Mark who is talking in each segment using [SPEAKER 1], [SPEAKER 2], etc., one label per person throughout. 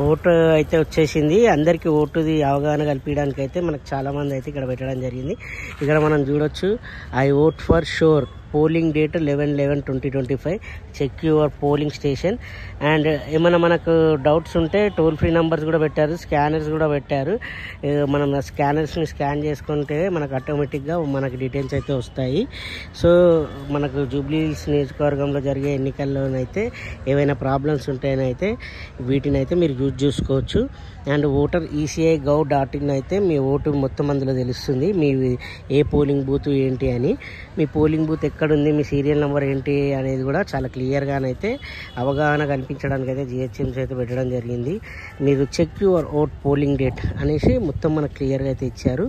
[SPEAKER 1] Vote అయితే వచ్చేసింది. అందరికీ ఓటుది అవగాహన కల్పించడానికి అయితే మనకు చాలామంది అయితే ఇక్కడ పెట్టడం జరిగింది. ఇక్కడ మనం చూడొచ్చు, I vote for sure, polling date 11/11/2025, check your polling station. And ఏమైనా మనకు డౌట్స్ ఉంటే టోల్ ఫ్రీ నెంబర్స్ కూడా పెట్టారు, స్కానర్స్ కూడా పెట్టారు. మనం ఆ స్కానర్స్ని స్కాన్ చేసుకుంటే మనకు ఆటోమేటిక్గా మనకు డీటెయిల్స్ అయితే వస్తాయి. సో మనకు జూబ్లీ హిల్స్ నియోజకవర్గంలో జరిగే ఎన్నికల్లోనైతే ఏవైనా ప్రాబ్లమ్స్ ఉంటేనైతే వీటిని అయితే మీరు యూజ్ చేసుకోవచ్చు. అండ్ ఓటర్ ECI.gov.in అయితే మీ ఓటు మొత్తం అందులో తెలుస్తుంది, మీ ఏ పోలింగ్ బూత్ ఏంటి అని, మీ పోలింగ్ బూత్ ఎక్కడుంది, మీ సీరియల్ నెంబర్ ఏంటి అనేది కూడా చాలా క్లియర్గానైతే అవగాహన కల్పించడానికి అయితే GHMC అయితే పెట్టడం జరిగింది. మీరు check your vote polling date అనేసి మొత్తం మనకు క్లియర్గా అయితే ఇచ్చారు.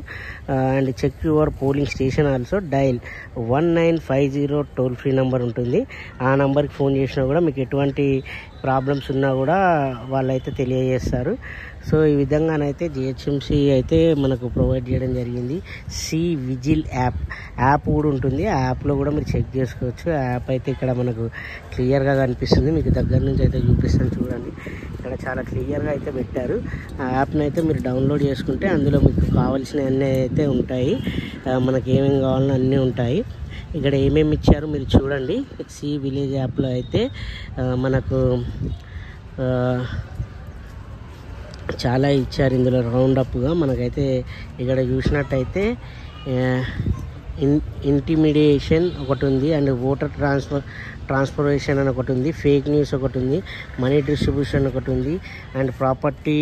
[SPEAKER 1] And check your polling station also dial 1950 toll free number ఉంటుంది. ఆ నెంబర్కి ఫోన్ చేసినా కూడా మీకు ఎటువంటి ప్రాబ్లమ్స్ ఉన్నా కూడా వాళ్ళైతే తెలియజేస్తారు. సో ఈ విధంగానైతే GHMC అయితే మనకు ప్రొవైడ్ చేయడం జరిగింది. సి విజిల్ యాప్ కూడా ఉంటుంది. ఆ యాప్లో కూడా మీరు చెక్ చేసుకోవచ్చు. ఆ యాప్ అయితే ఇక్కడ మనకు క్లియర్గా కనిపిస్తుంది, మీకు దగ్గర నుంచి అయితే చూపిస్తాను చూడండి. ఇక్కడ చాలా క్లియర్గా అయితే పెట్టారు. ఆ యాప్ని అయితే మీరు డౌన్లోడ్ చేసుకుంటే అందులో మీకు కావాల్సినవన్నీ అయితే ఉంటాయి, మనకి ఏమేమి కావాలన్నా అన్నీ ఉంటాయి. ఇక్కడ ఏమేమి ఇచ్చారో మీరు చూడండి. సి విలేజ్ యాప్లో అయితే మనకు చాలా ఇచ్చారు. ఇందులో రౌండప్గా మనకైతే ఇక్కడ చూసినట్టయితే ఇంటిమిడేషన్ ఒకటి ఉంది, అండ్ ఓటర్ ట్రాన్స్ఫర్మేషన్ అని ఒకటి ఉంది, ఫేక్ న్యూస్ ఒకటి ఉంది, మనీ డిస్ట్రిబ్యూషన్ ఒకటి ఉంది, అండ్ ప్రాపర్టీ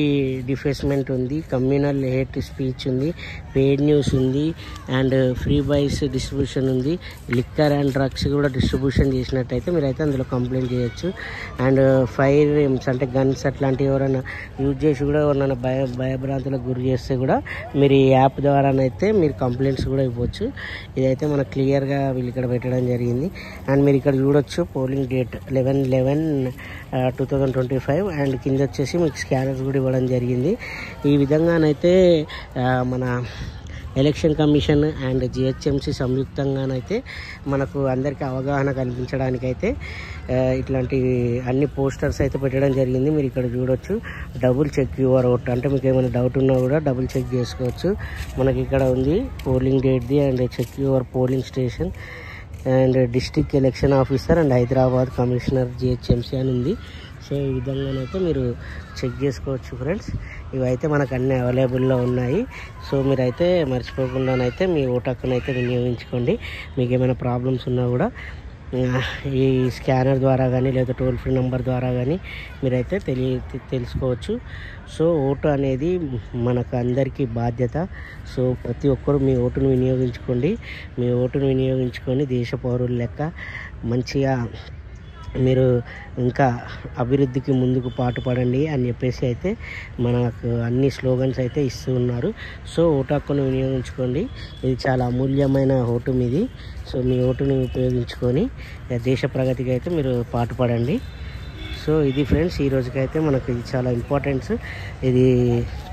[SPEAKER 1] డిఫేస్మెంట్ ఉంది, కమ్యూనల్ హేట్ స్పీచ్ ఉంది, పెయిడ్ న్యూస్ ఉంది, అండ్ ఫ్రీ బైస్ డిస్ట్రిబ్యూషన్ ఉంది, లిక్కర్ అండ్ డ్రగ్స్ కూడా డిస్ట్రిబ్యూషన్ చేసినట్టయితే మీరైతే అందులో కంప్లైంట్ చేయొచ్చు. అండ్ ఫైర్ ఎయిమ్స్ అంటే గన్స్ అట్లాంటివి ఎవరైనా యూజ్ చేసి కూడా ఎవరైనా భయభ్రాంతులకు గురి చేస్తే కూడా మీరు ఈ యాప్ ద్వారానైతే మీరు కంప్లైంట్స్ కూడా ఇవ్వచ్చు. ఇదైతే మనకు క్లియర్గా వీళ్ళు ఇక్కడ పెట్టడం జరిగింది. అండ్ మీరు ఇక్కడ చూడొచ్చు, పోలింగ్ డేట్ 11/11/2025, అండ్ కింద వచ్చేసి మీకు స్కానర్స్ కూడా ఇవ్వడం జరిగింది. ఈ విధంగానైతే మన ఎలక్షన్ కమిషన్ అండ్ GHMC సంయుక్తంగానైతే మనకు అందరికీ అవగాహన కల్పించడానికైతే ఇట్లాంటి అన్ని పోస్టర్స్ అయితే పెట్టడం జరిగింది. మీరు ఇక్కడ చూడొచ్చు, డబుల్ చెక్ యువర్ ఓట్ అంటే మీకు ఏమైనా డౌట్ ఉన్నా కూడా డబుల్ చెక్ చేసుకోవచ్చు. మనకి ఇక్కడ ఉంది పోలింగ్ డేట్ది, and check your polling station, and district election officer and Hyderabad commissioner GHMC అని ఉంది. సో ఈ విధంగానైతే మీరు చెక్ చేసుకోవచ్చు ఫ్రెండ్స్. ఇవైతే మనకు అన్నీ అవైలబుల్లో ఉన్నాయి. సో మీరైతే మర్చిపోకుండానైతే మీ ఓటు హక్కునైతే వినియోగించుకోండి. మీకు ఏమైనా ప్రాబ్లమ్స్ ఉన్నా కూడా ఈ స్కానర్ ద్వారా కానీ లేదా టోల్ ఫ్రీ నెంబర్ ద్వారా కానీ మీరైతే తెలుసుకోవచ్చు. సో ఓటు అనేది మనకు అందరికీ బాధ్యత. సో ప్రతి ఒక్కరూ మీ ఓటును వినియోగించుకోండి. మీ ఓటును వినియోగించుకొని దేశ పౌరుల లెక్క మంచిగా మీరు ఇంకా అభివృద్ధికి ముందుకు పాటుపడండి అని చెప్పేసి అయితే మనకు అన్ని స్లోగన్స్ అయితే ఇస్తూ ఉన్నారు. సో ఓటు హక్కును వినియోగించుకోండి. ఇది చాలా అమూల్యమైన ఓటు మీది. సో మీ ఓటును ఉపయోగించుకొని దేశ ప్రగతికి అయితే మీరు పాటుపడండి. సో ఇది ఫ్రెండ్స్, ఈ రోజుకైతే మనకు ఇది చాలా ఇంపార్టెన్స్. ఇది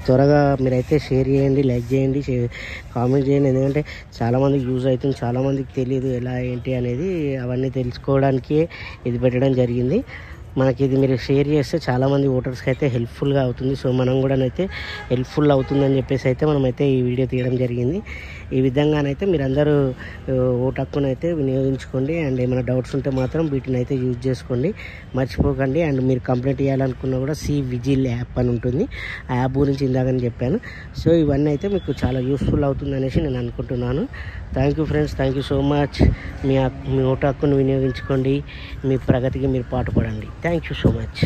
[SPEAKER 1] త్వరగా మీరైతే షేర్ చేయండి, లైక్ చేయండి, కామెంట్ చేయండి. ఎందుకంటే చాలామందికి యూజ్ అవుతుంది, చాలామందికి తెలియదు ఎలా ఏంటి అనేది. అవన్నీ తెలుసుకోవడానికి ఇది పెట్టడం జరిగింది. మనకి ఇది మీరు షేర్ చేస్తే చాలామంది ఓటర్స్కి అయితే హెల్ప్ఫుల్గా అవుతుంది. సో మనం కూడా అయితే హెల్ప్ఫుల్ అవుతుందని చెప్పేసి అయితే మనమైతే ఈ వీడియో తీయడం జరిగింది. ఈ విధంగానైతే మీరందరూ ఓటు హక్కునైతే వినియోగించుకోండి. అండ్ ఏమైనా డౌట్స్ ఉంటే మాత్రం వీటిని అయితే యూజ్ చేసుకోండి, మర్చిపోకండి. అండ్ మీరు కంప్లైంట్ చేయాలనుకున్నా కూడా సి విజిల్ యాప్ అని ఉంటుంది. ఆ యాప్ గురించి ఇందాకని చెప్పాను. సో ఇవన్నీ అయితే మీకు చాలా యూస్ఫుల్ అవుతుంది అనేసి నేను అనుకుంటున్నాను. Thank you friends, thank you so much. మీ ఓటు హక్కును వినియోగించుకోండి, మీ ప్రగతికి మీరు పాటుపడండి. Thank you so much.